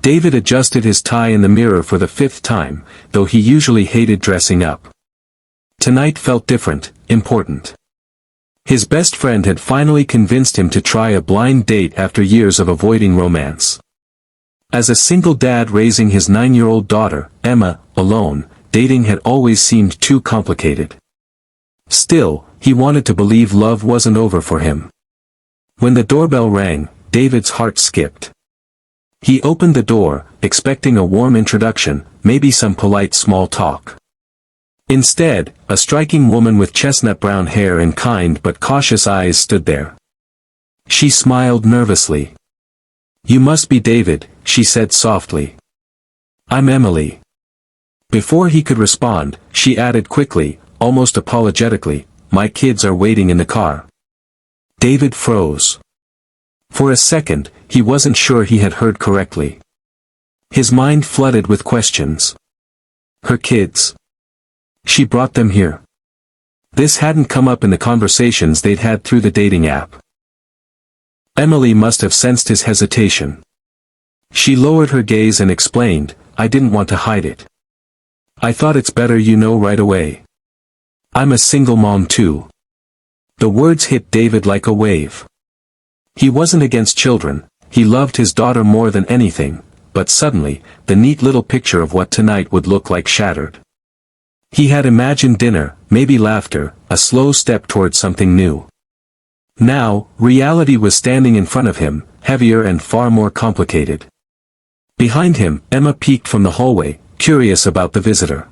David adjusted his tie in the mirror for the 5th time, though he usually hated dressing up. Tonight felt different, important. His best friend had finally convinced him to try a blind date after years of avoiding romance. As a single dad raising his 9-year-old daughter, Emma, alone, dating had always seemed too complicated. Still, he wanted to believe love wasn't over for him. When the doorbell rang, David's heart skipped. He opened the door, expecting a warm introduction, maybe some polite small talk. Instead, a striking woman with chestnut brown hair and kind but cautious eyes stood there. She smiled nervously. "You must be David," she said softly. "I'm Emily." Before he could respond, she added quickly, almost apologetically, "My kids are waiting in the car." David froze. For a second, he wasn't sure he had heard correctly. His mind flooded with questions. Her kids. She brought them here. This hadn't come up in the conversations they'd had through the dating app. Emily must have sensed his hesitation. She lowered her gaze and explained, "I didn't want to hide it. I thought it's better you know right away. I'm a single mom too." The words hit David like a wave. He wasn't against children, he loved his daughter more than anything, but suddenly, the neat little picture of what tonight would look like shattered. He had imagined dinner, maybe laughter, a slow step towards something new. Now, reality was standing in front of him, heavier and far more complicated. Behind him, Emma peeked from the hallway, curious about the visitor.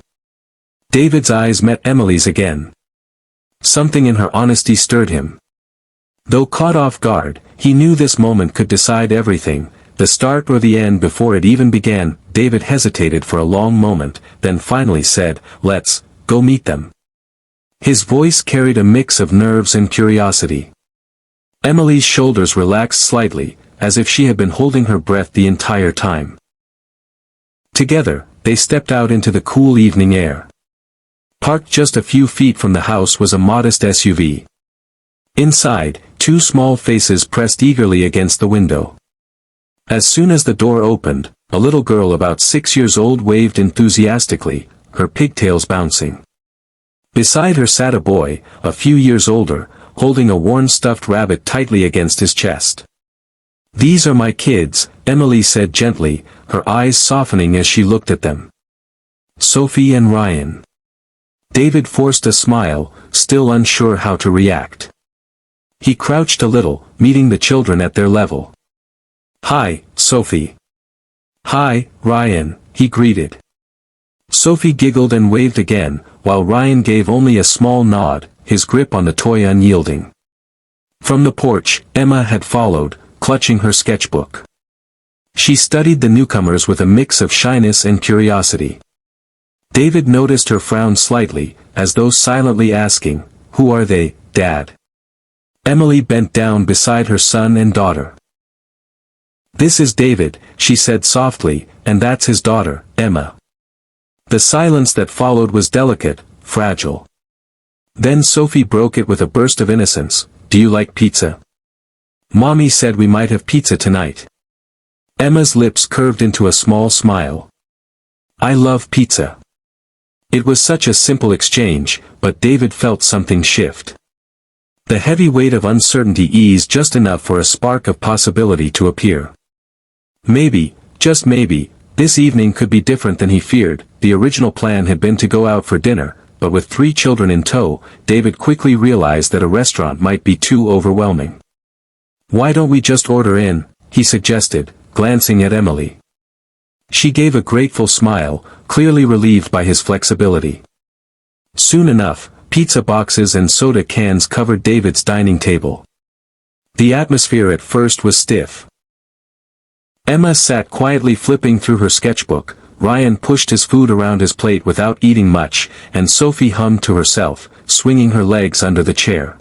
David's eyes met Emily's again. Something in her honesty stirred him. Though caught off guard, he knew this moment could decide everything, the start or the end before it even began. David hesitated for a long moment, then finally said, "Let's go meet them." His voice carried a mix of nerves and curiosity. Emily's shoulders relaxed slightly, as if she had been holding her breath the entire time. Together, they stepped out into the cool evening air. Parked just a few feet from the house was a modest SUV. Inside, 2 small faces pressed eagerly against the window. As soon as the door opened, a little girl about 6 years old waved enthusiastically, her pigtails bouncing. Beside her sat a boy, a few years older, holding a worn stuffed rabbit tightly against his chest. "These are my kids," Emily said gently, her eyes softening as she looked at them. "Sophie and Ryan." David forced a smile, still unsure how to react. He crouched a little, meeting the children at their level. "Hi, Sophie." "Hi, Ryan," he greeted. Sophie giggled and waved again, while Ryan gave only a small nod, his grip on the toy unyielding. From the porch, Emma had followed, clutching her sketchbook. She studied the newcomers with a mix of shyness and curiosity. David noticed her frown slightly, as though silently asking, "Who are they, Dad?" Emily bent down beside her son and daughter. "This is David," she said softly, "and that's his daughter, Emma." The silence that followed was delicate, fragile. Then Sophie broke it with a burst of innocence. "Do you like pizza? Mommy said we might have pizza tonight." Emma's lips curved into a small smile. "I love pizza." It was such a simple exchange, but David felt something shift. The heavy weight of uncertainty eased just enough for a spark of possibility to appear. Maybe, just maybe, this evening could be different than he feared. The original plan had been to go out for dinner, but with 3 children in tow, David quickly realized that a restaurant might be too overwhelming. "Why don't we just order in?" he suggested, glancing at Emily. She gave a grateful smile, clearly relieved by his flexibility. Soon enough, pizza boxes and soda cans covered David's dining table. The atmosphere at first was stiff. Emma sat quietly flipping through her sketchbook, Ryan pushed his food around his plate without eating much, and Sophie hummed to herself, swinging her legs under the chair.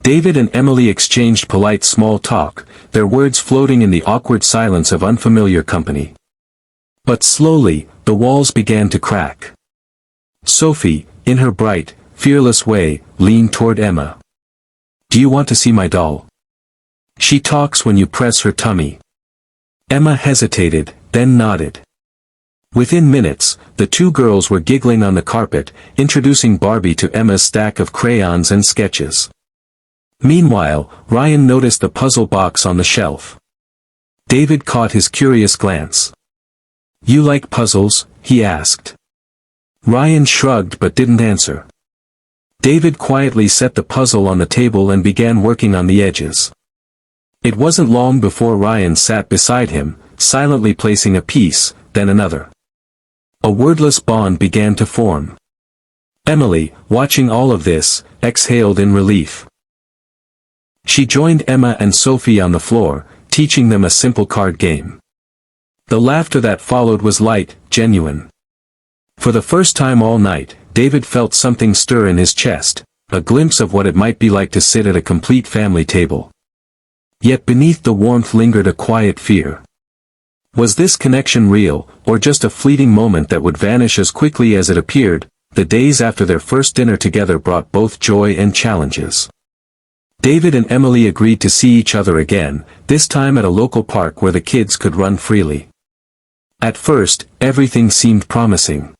David and Emily exchanged polite small talk, their words floating in the awkward silence of unfamiliar company. But slowly, the walls began to crack. Sophie, in her bright, fearless way, leaned toward Emma. "Do you want to see my doll? She talks when you press her tummy." Emma hesitated, then nodded. Within minutes, the two girls were giggling on the carpet, introducing Barbie to Emma's stack of crayons and sketches. Meanwhile, Ryan noticed the puzzle box on the shelf. David caught his curious glance. "You like puzzles?" he asked. Ryan shrugged but didn't answer. David quietly set the puzzle on the table and began working on the edges. It wasn't long before Ryan sat beside him, silently placing a piece, then another. A wordless bond began to form. Emily, watching all of this, exhaled in relief. She joined Emma and Sophie on the floor, teaching them a simple card game. The laughter that followed was light, genuine. For the first time all night, David felt something stir in his chest, a glimpse of what it might be like to sit at a complete family table. Yet beneath the warmth lingered a quiet fear. Was this connection real, or just a fleeting moment that would vanish as quickly as it appeared? The days after their first dinner together brought both joy and challenges. David and Emily agreed to see each other again, this time at a local park where the kids could run freely. At first, everything seemed promising.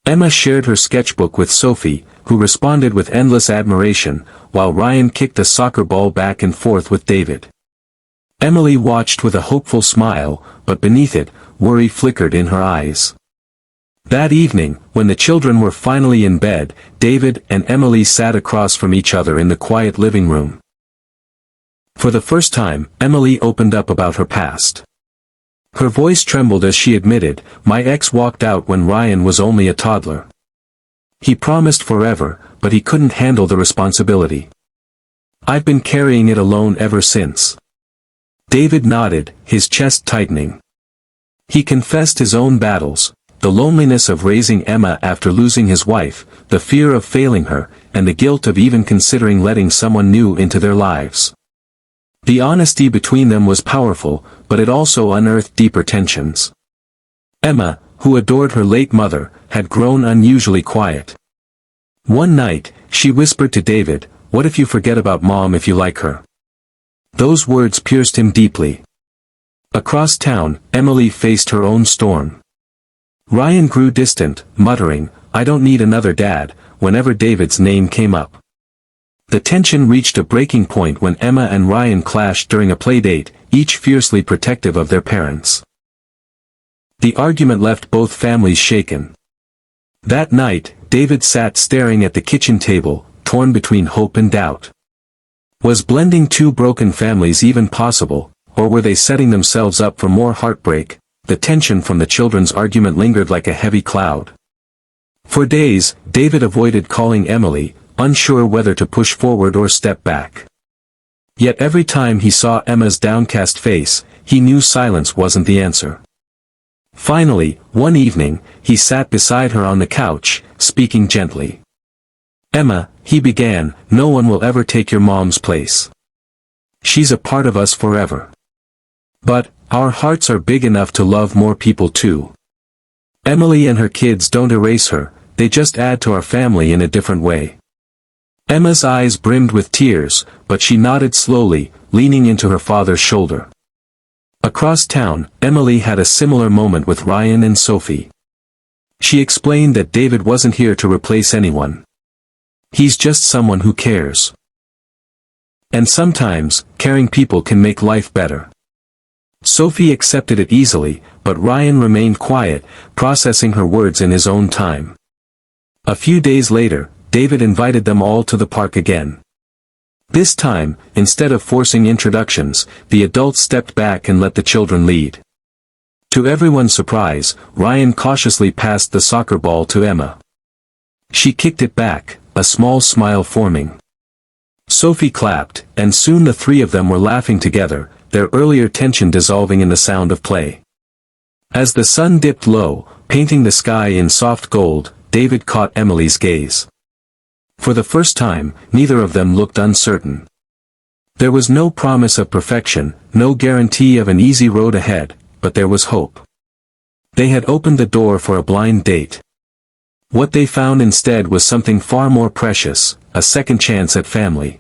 Emma shared her sketchbook with Sophie, who responded with endless admiration, while Ryan kicked a soccer ball back and forth with David. Emily watched with a hopeful smile, but beneath it, worry flickered in her eyes. That evening, when the children were finally in bed, David and Emily sat across from each other in the quiet living room. For the first time, Emily opened up about her past. Her voice trembled as she admitted, "My ex walked out when Ryan was only a toddler. He promised forever, but he couldn't handle the responsibility. I've been carrying it alone ever since." David nodded, his chest tightening. He confessed his own battles, the loneliness of raising Emma after losing his wife, the fear of failing her, and the guilt of even considering letting someone new into their lives. The honesty between them was powerful, but it also unearthed deeper tensions. Emma, who adored her late mother, had grown unusually quiet. One night, she whispered to David, "What if you forget about Mom if you like her?" Those words pierced him deeply. Across town, Emily faced her own storm. Ryan grew distant, muttering, "I don't need another dad," whenever David's name came up. The tension reached a breaking point when Emma and Ryan clashed during a playdate, each fiercely protective of their parents. The argument left both families shaken. That night, David sat staring at the kitchen table, torn between hope and doubt. Was blending two broken families even possible, or were they setting themselves up for more heartbreak? The tension from the children's argument lingered like a heavy cloud. For days, David avoided calling Emily, unsure whether to push forward or step back. Yet every time he saw Emma's downcast face, he knew silence wasn't the answer. Finally, one evening, he sat beside her on the couch, speaking gently. "Emma," he began, "no one will ever take your mom's place. She's a part of us forever. But, our hearts are big enough to love more people too. Emily and her kids don't erase her, they just add to our family in a different way." Emma's eyes brimmed with tears, but she nodded slowly, leaning into her father's shoulder. Across town, Emily had a similar moment with Ryan and Sophie. She explained that David wasn't here to replace anyone. He's just someone who cares. And sometimes, caring people can make life better. Sophie accepted it easily, but Ryan remained quiet, processing her words in his own time. A few days later, David invited them all to the park again. This time, instead of forcing introductions, the adults stepped back and let the children lead. To everyone's surprise, Ryan cautiously passed the soccer ball to Emma. She kicked it back, a small smile forming. Sophie clapped, and soon the three of them were laughing together, their earlier tension dissolving in the sound of play. As the sun dipped low, painting the sky in soft gold, David caught Emily's gaze. For the first time, neither of them looked uncertain. There was no promise of perfection, no guarantee of an easy road ahead, but there was hope. They had opened the door for a blind date. What they found instead was something far more precious, a second chance at family.